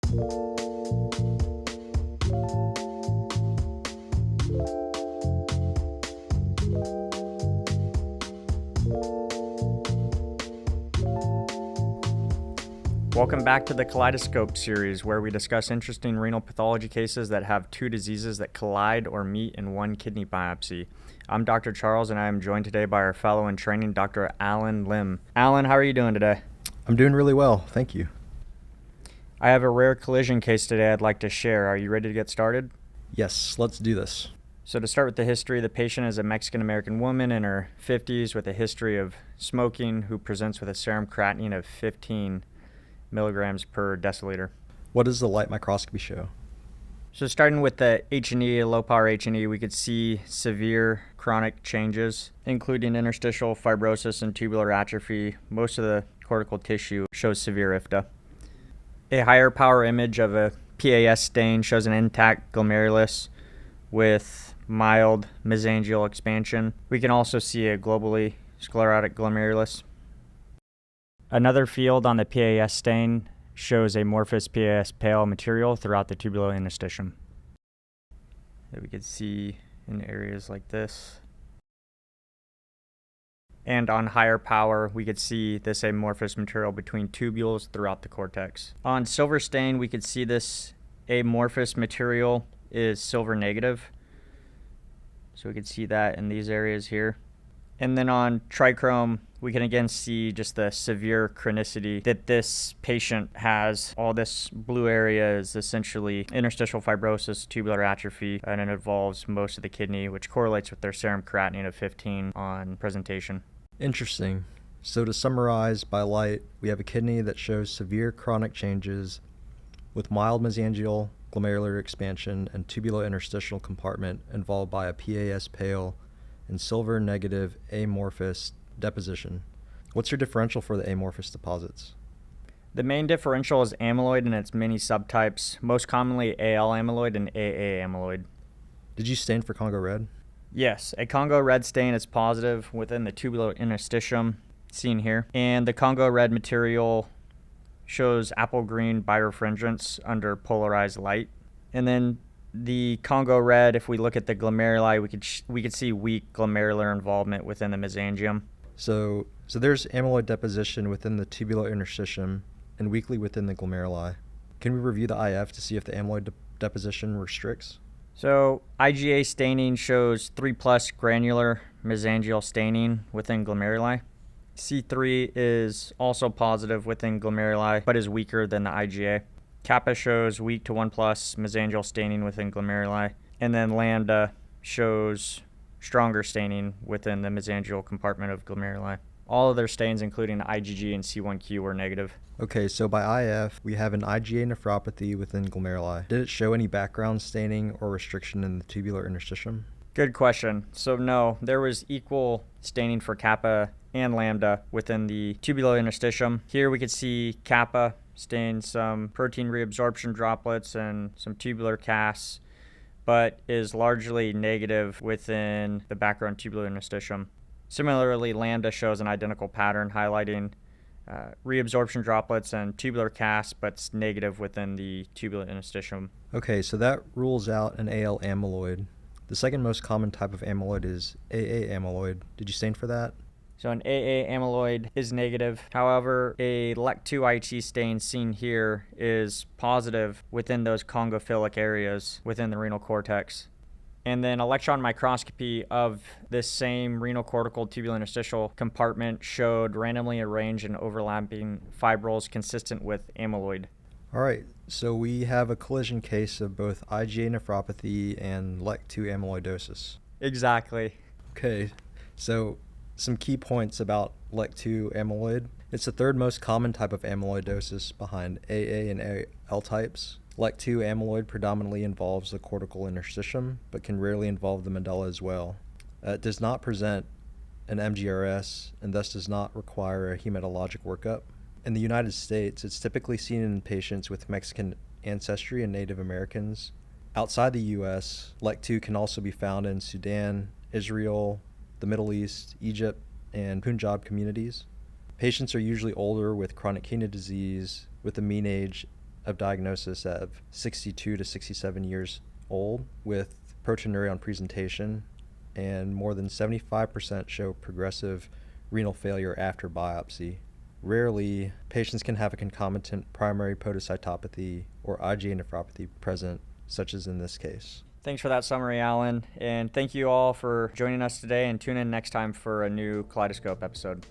Welcome back to the Collidescope series, where we discuss interesting renal pathology cases that have two diseases that collide or meet in one kidney biopsy. I'm Dr. Charles, and I am joined today by our fellow in training, Dr. Alan Lim. Alan, how are you doing today? I'm doing really well, thank you. I have a rare collision case today I'd like to share. Are you ready to get started? Yes, let's do this. So to start with the history, the patient is a Mexican-American woman in her 50s with a history of smoking who presents with a serum creatinine of 15 milligrams per deciliter. What does the light microscopy show? So starting with the H&E, low power H&E, we could see severe chronic changes, including interstitial fibrosis and tubular atrophy. Most of the cortical tissue shows severe IFTA. A higher power image of a PAS stain shows an intact glomerulus with mild mesangial expansion. We can also see a globally sclerotic glomerulus. Another field on the PAS stain shows amorphous PAS pale material throughout the tubulointerstitium that we could see in areas like this. And on higher power, we could see this amorphous material between tubules throughout the cortex. On silver stain, we could see this amorphous material is silver negative. So we could see that in these areas here. And then on trichrome, we can again see just the severe chronicity that this patient has. All this blue area is essentially interstitial fibrosis, tubular atrophy, and it involves most of the kidney, which correlates with their serum creatinine of 15 on presentation. Interesting. So to summarize, by light, we have a kidney that shows severe chronic changes with mild mesangial glomerular expansion and tubulointerstitial compartment involved by a PAS pale and silver negative amorphous deposition. What's your differential for the amorphous deposits? The main differential is amyloid and its many subtypes, most commonly AL amyloid and AA amyloid. Did you stain for Congo red? Yes, a Congo red stain is positive within the tubulointerstitium, seen here, and the Congo red material shows apple green birefringence under polarized light. And then the Congo red, if we look at the glomeruli, we could see weak glomerular involvement within the mesangium. So there's amyloid deposition within the tubulointerstitium and weakly within the glomeruli. Can we review the IF to see if the amyloid deposition restricts? So IgA staining shows 3+ granular mesangial staining within glomeruli. C3 is also positive within glomeruli, but is weaker than the IgA. Kappa shows weak to 1+ mesangial staining within glomeruli, and then lambda shows stronger staining within the mesangial compartment of glomeruli. All of their stains, including IgG and C1q, were negative. Okay, so by IF, we have an IgA nephropathy within glomeruli. Did it show any background staining or restriction in the tubular interstitium? Good question. So no, there was equal staining for kappa and lambda within the tubulointerstitium. Here we could see kappa stain some protein reabsorption droplets and some tubular casts, but is largely negative within the background tubulointerstitium. Similarly, lambda shows an identical pattern highlighting reabsorption droplets and tubular casts, but it's negative within the tubulointerstitium. Okay, so that rules out an AL amyloid. The second most common type of amyloid is AA amyloid. Did you stain for that? So an AA amyloid is negative. However, a ALECT2 IgE stain seen here is positive within those congophilic areas within the renal cortex. And then electron microscopy of this same renal cortical tubulointerstitial compartment showed randomly arranged and overlapping fibrils consistent with amyloid. All right, so we have a collision case of both IgA nephropathy and ALECT2 amyloidosis. Exactly. Okay, so some key points about ALECT2 amyloid. It's the third most common type of amyloidosis behind AA and AL types. ALECT2 amyloid predominantly involves the cortical interstitium, but can rarely involve the medulla as well. It does not present an MGRS and thus does not require a hematologic workup. In the United States, it's typically seen in patients with Mexican ancestry and Native Americans. Outside the U.S., ALECT2 can also be found in Sudan, Israel, the Middle East, Egypt, and Punjab communities. Patients are usually older with chronic kidney disease with a mean age of diagnosis at 62 to 67 years old with proteinuria on presentation, and more than 75% show progressive renal failure after biopsy. Rarely, patients can have a concomitant primary podocytopathy or IgA nephropathy present, such as in this case. Thanks for that summary, Alan, and thank you all for joining us today, and tune in next time for a new Kaleidoscope episode.